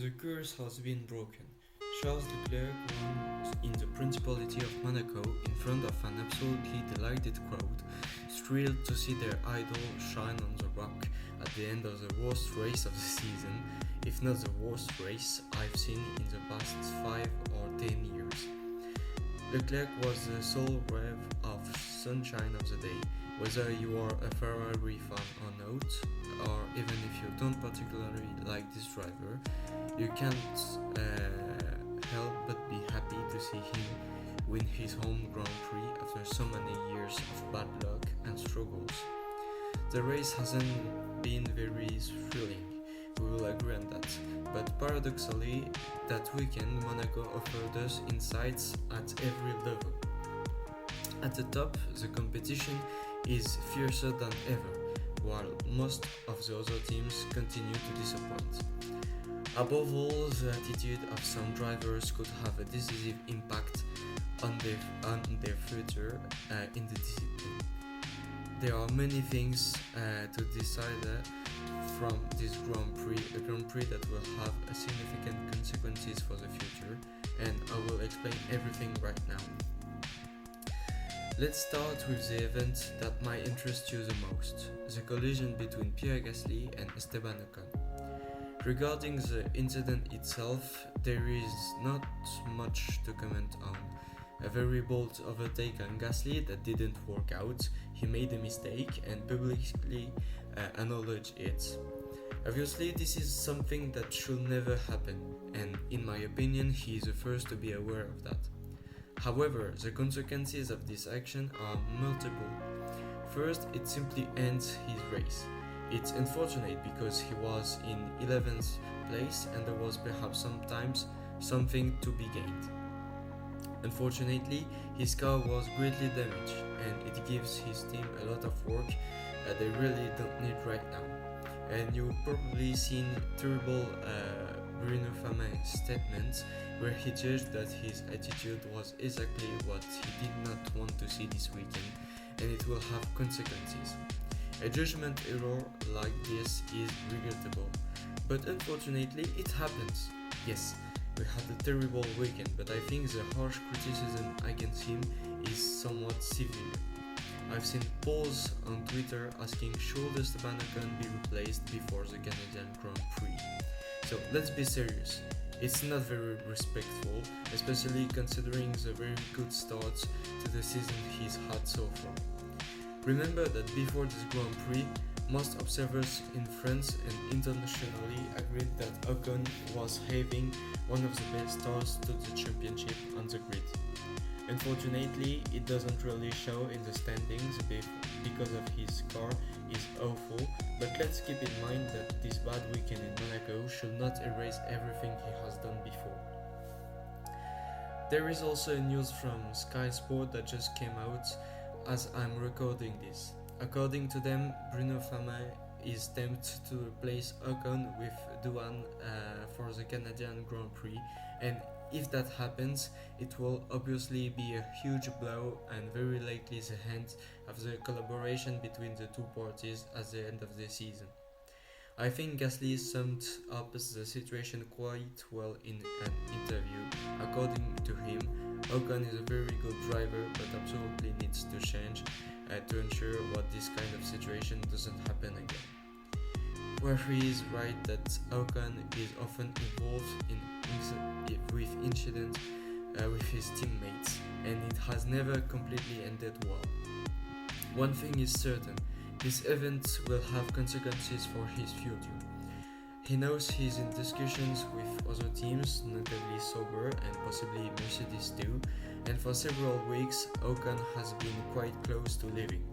The curse has been broken. Charles Leclerc won in the Principality of Monaco in front of an absolutely delighted crowd, thrilled to see their idol shine on the rock at the end of the worst race of the season, if not the worst race I've seen in the past 5 or 10 years. Leclerc was the sole ray of sunshine of the day, whether you are a Ferrari fan or not, or even if you don't particularly like this driver, you can't help but be happy to see him win his home Grand Prix after so many years of bad luck and struggles. The race hasn't been very thrilling, we will agree on that, but paradoxally, that weekend Monaco offered us insights at every level. At the top, the competition is fiercer than ever, while most of the other teams continue to disappoint. Above all, the attitude of some drivers could have a decisive impact on their future in the discipline. There are many things to decide from this Grand Prix, a Grand Prix that will have a significant consequences for the future, and I will explain everything right now. Let's start with the event that might interest you the most, the collision between Pierre Gasly and Esteban Ocon. Regarding the incident itself, there is not much to comment on. A very bold overtake on Gasly that didn't work out, he made a mistake and publicly acknowledged it. Obviously, this is something that should never happen, and in my opinion, he is the first to be aware of that. However, the consequences of this action are multiple. First, it simply ends his race. It's unfortunate because he was in 11th place and there was perhaps sometimes something to be gained. Unfortunately, his car was greatly damaged and it gives his team a lot of work that they really don't need right now. And you've probably seen terrible Bruno Fama's statements where he judged that his attitude was exactly what he did not want to see this weekend and it will have consequences. A judgment error like this is regrettable, but unfortunately it happens. Yes, we had a terrible weekend, but I think the harsh criticism against him is somewhat severe. I've seen polls on Twitter asking should Esteban Ocon be replaced before the Canadian Grand Prix. So let's be serious. It's not very respectful, especially considering the very good start to the season he's had so far. Remember that before this Grand Prix, most observers in France and internationally agreed that Ocon was having one of the best starts to the championship on the grid. Unfortunately, it doesn't really show in the standings because of his car is awful, but let's keep in mind that this bad weekend in Monaco should not erase everything he has done before. There is also news from Sky Sport that just came out as I'm recording this. According to them, Bruno Fama is tempted to replace Ocon with Duan for the Canadian Grand Prix, and if that happens, it will obviously be a huge blow and very likely the end of the collaboration between the two parties at the end of the season. I think Gasly summed up the situation quite well in an interview. According to him, Ocon is a very good driver but absolutely needs to change to ensure what this kind of situation doesn't happen again. Where he is right that Ocon is often involved with incidents with his teammates and it has never completely ended well. One thing is certain, this event will have consequences for his future. He knows he's in discussions with other teams, notably Sauber and possibly Mercedes too, and for several weeks Ocon has been quite close to leaving.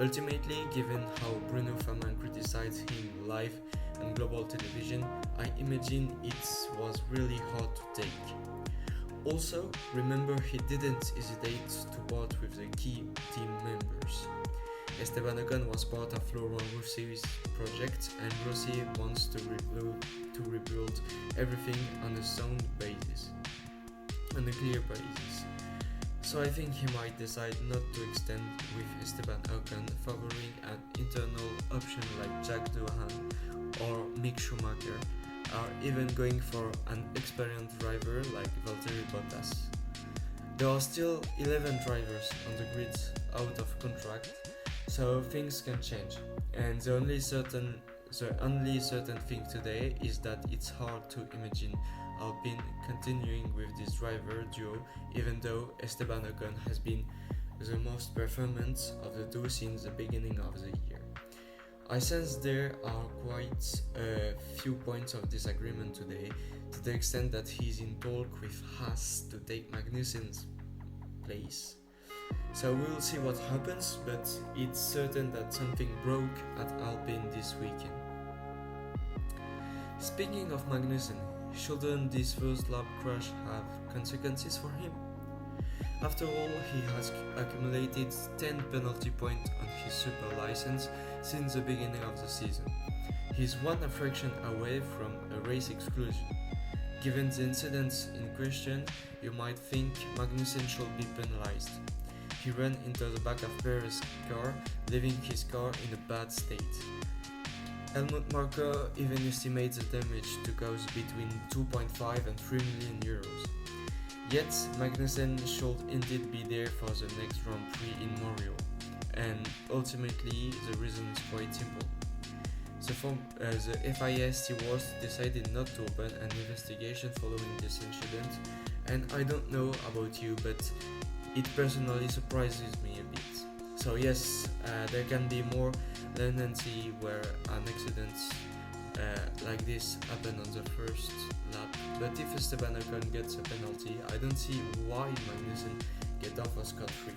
Ultimately, given how Bruno Faman criticized him live on global television, I imagine it was really hard to take. Also, remember he didn't hesitate to part with the key team members. Esteban Ocon was part of Laurent Rossi's project and Rossi wants to rebuild everything on a sound basis, on a clear basis. So I think he might decide not to extend with Esteban Ocon, favoring an internal option like Jack Doohan or Mick Schumacher, are even going for an experienced driver like Valtteri Bottas. There are still 11 drivers on the grid out of contract, so things can change. And the only certain thing today is that it's hard to imagine Alpine continuing with this driver duo, even though Esteban Ocon has been the most performant of the two since the beginning of the year. I sense there are quite a few points of disagreement today, to the extent that he's in talk with Haas to take Magnussen's place. So we will see what happens, but it's certain that something broke at Alpine this weekend. Speaking of Magnussen, shouldn't this first lap crash have consequences for him? After all, he has accumulated 10 penalty points on his super license since the beginning of the season. He's one infraction away from a race exclusion. Given the incidents in question, you might think Magnussen should be penalized. He ran into the back of Perez's car, leaving his car in a bad state. Helmut Marko even estimates the damage to cost between 2.5 and 3 million euros. Yet, Magnussen should indeed be there for the next Grand Prix in Montreal, and ultimately the reason is quite simple. The FIA stewards decided not to open an investigation following this incident, and I don't know about you, but it personally surprises me a bit. So yes, there can be more leniency where an accident like this happened on the first lap, but if Esteban Ocon gets a penalty, I don't see why Magnussen get off scot-free.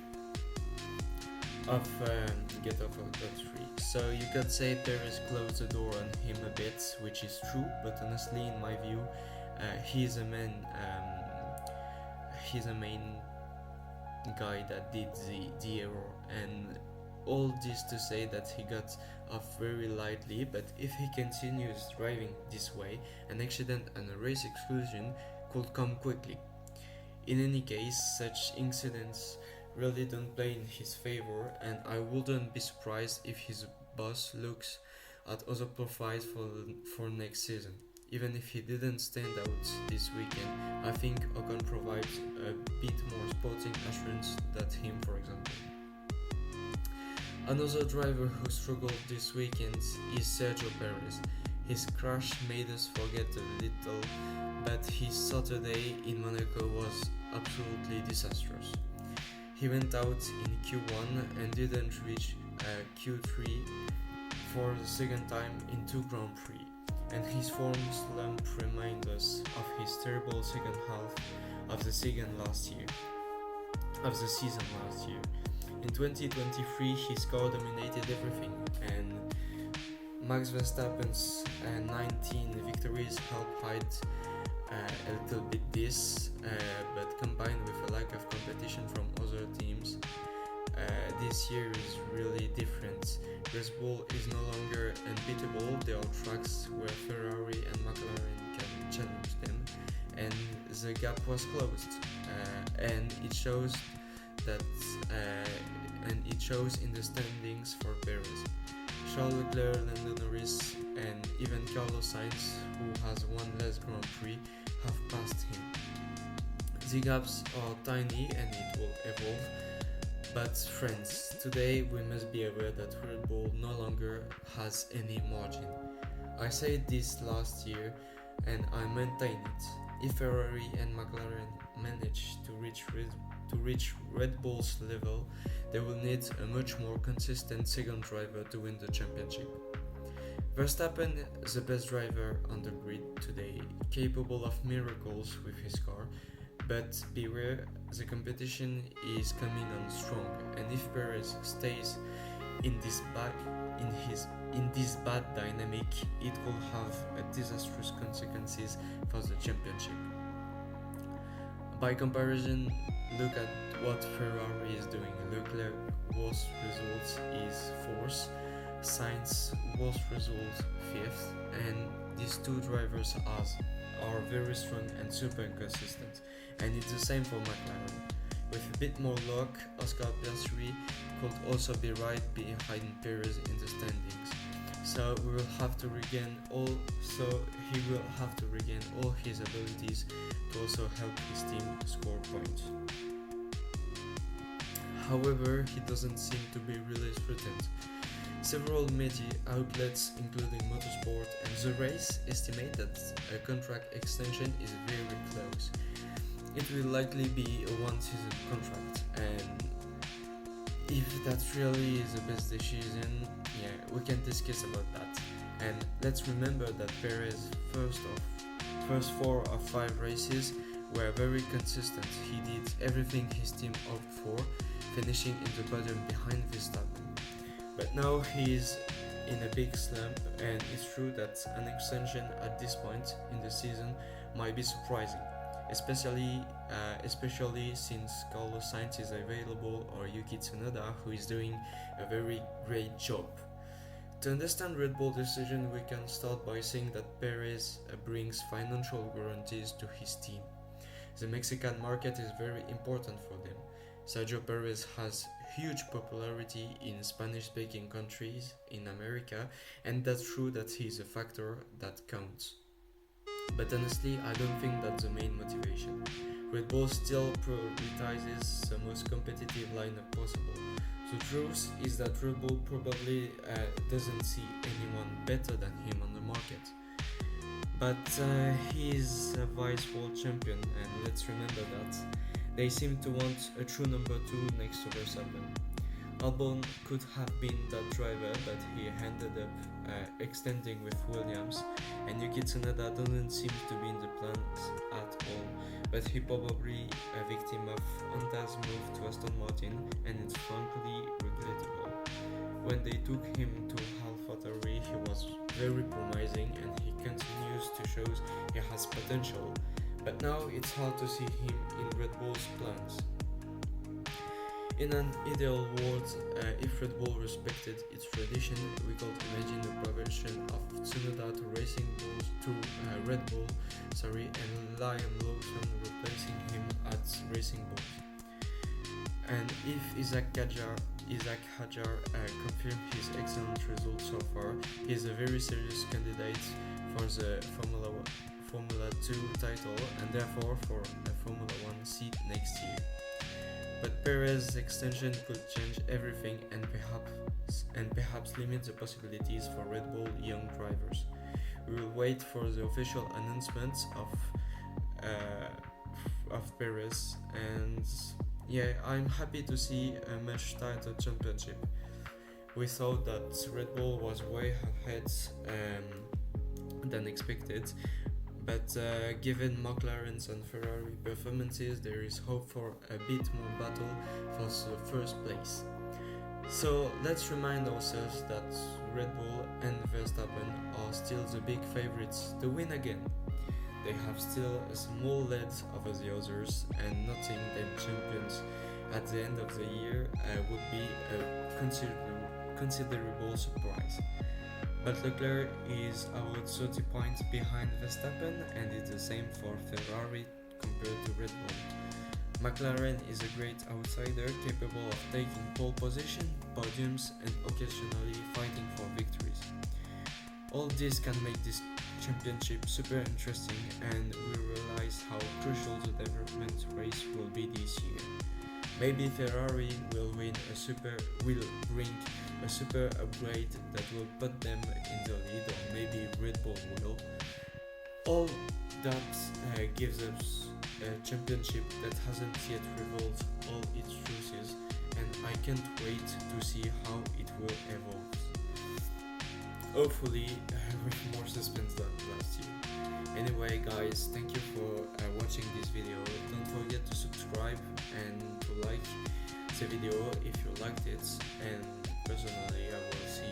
So you could say Perez closed the door on him a bit, which is true, but honestly, in my view, he's a main guy that did the error, and all this to say that he got off very lightly, but if he continues driving this way, an accident and a race exclusion could come quickly. In any case, such incidents really don't play in his favor, and I wouldn't be surprised if his boss looks at other profiles for next season. Even if he didn't stand out this weekend, I think Ocon provides a bit more sporting assurance than him, for example. Another driver who struggled this weekend is Sergio Perez. His crash made us forget a little, but his Saturday in Monaco was absolutely disastrous. He went out in Q1 and didn't reach Q3 for the second time in 2 Grand Prix, and his form slump reminds us of his terrible second half of the season last year. In 2023, his car dominated everything, and Max Verstappen's 19 victories helped hide a little bit this, but combined with a lack of competition from other teams, this year is really different. Red Bull is no longer unbeatable. There are tracks where Ferrari and McLaren can challenge them, and the gap was closed, and it shows in the standings for Perez. Charles Leclerc, Lando Norris, and even Carlos Sainz, who has one less Grand Prix, have passed him. The gaps are tiny and it will evolve, but friends, today we must be aware that Red Bull no longer has any margin. I said this last year and I maintain it. If Ferrari and McLaren manage to reach Red Bull's level, they will need a much more consistent second driver to win the championship. Verstappen, the best driver on the grid today, capable of miracles with his car, but beware, the competition is coming on strong, and if Perez stays in this bad dynamic, it will have a disastrous consequences for the championship. By comparison, look at what Ferrari is doing. Leclerc's worst result is 4th, Sainz worst result 5th, and these two drivers are very strong and super inconsistent. And it's the same for McLaren. With a bit more luck, Oscar Piastri could also be right behind Perez in the standings. So we will have to regain all. So he will have to regain all his abilities to also help his team score points. However, he doesn't seem to be really threatened. Several media outlets, including Motorsport and The Race, estimate that a contract extension is very close. It will likely be a one-season contract, and if that really is the best decision, yeah, we can discuss about that. And let's remember that Perez' first 4 of 5 races were very consistent. He did everything his team hoped for, finishing in the podium behind Verstappen. But now he is in a big slump, and it's true that an extension at this point in the season might be surprising, especially since Carlos Sainz is available or Yuki Tsunoda, who is doing a very great job. To understand Red Bull's decision, we can start by saying that Perez brings financial guarantees to his team. The Mexican market is very important for them. Sergio Perez has huge popularity in Spanish-speaking countries in America, and that's true that he is a factor that counts. But honestly, I don't think that's the main motivation. Red Bull still prioritizes the most competitive lineup possible. The truth is that Red Bull probably doesn't see anyone better than him on the market. But he is a vice world champion, and let's remember that. They seem to want a true number 2 next to Verstappen. Albon could have been that driver, but he ended up extending with Williams, and Yuki Tsunoda doesn't seem to be in the plans at all, but he probably a victim of Honda's move to Aston Martin, and it's frankly regrettable. When they took him to AlphaTauri, he was very promising, and he continues to show he has potential, but now it's hard to see him in Red Bull's plans. In an ideal world, if Red Bull respected its tradition, we could imagine a progression of Tsunoda to Red Bull, and Liam Lawson replacing him at Racing Bulls. And if Isaac Hadjar confirmed his excellent results so far, he is a very serious candidate for the Formula 2 title, and therefore for a Formula 1 seat next year. But Perez's extension could change everything and perhaps limit the possibilities for Red Bull young drivers. We will wait for the official announcements of Perez, and yeah, I'm happy to see a much tighter championship. We thought that Red Bull was way ahead than expected, but given McLaren's and Ferrari performances, there is hope for a bit more battle for the first place. So let's remind ourselves that Red Bull and Verstappen are still the big favorites to win again. They have still a small lead over the others, and noting them champions at the end of the year would be a considerable surprise. But Leclerc is about 30 points behind Verstappen, and it's the same for Ferrari compared to Red Bull. McLaren is a great outsider, capable of taking pole position, podiums, and occasionally fighting for victories. All this can make this championship super interesting, and we realize how crucial the development race will be this year. Maybe Ferrari will bring a super upgrade that will put them in the lead, or maybe Red Bull will. All that gives us a championship that hasn't yet revealed all its truths, and I can't wait to see how it will evolve. Hopefully with more suspense than last year. Anyway guys, thank you for watching this video. Don't forget to subscribe and to like the video if you liked it, and personally I will see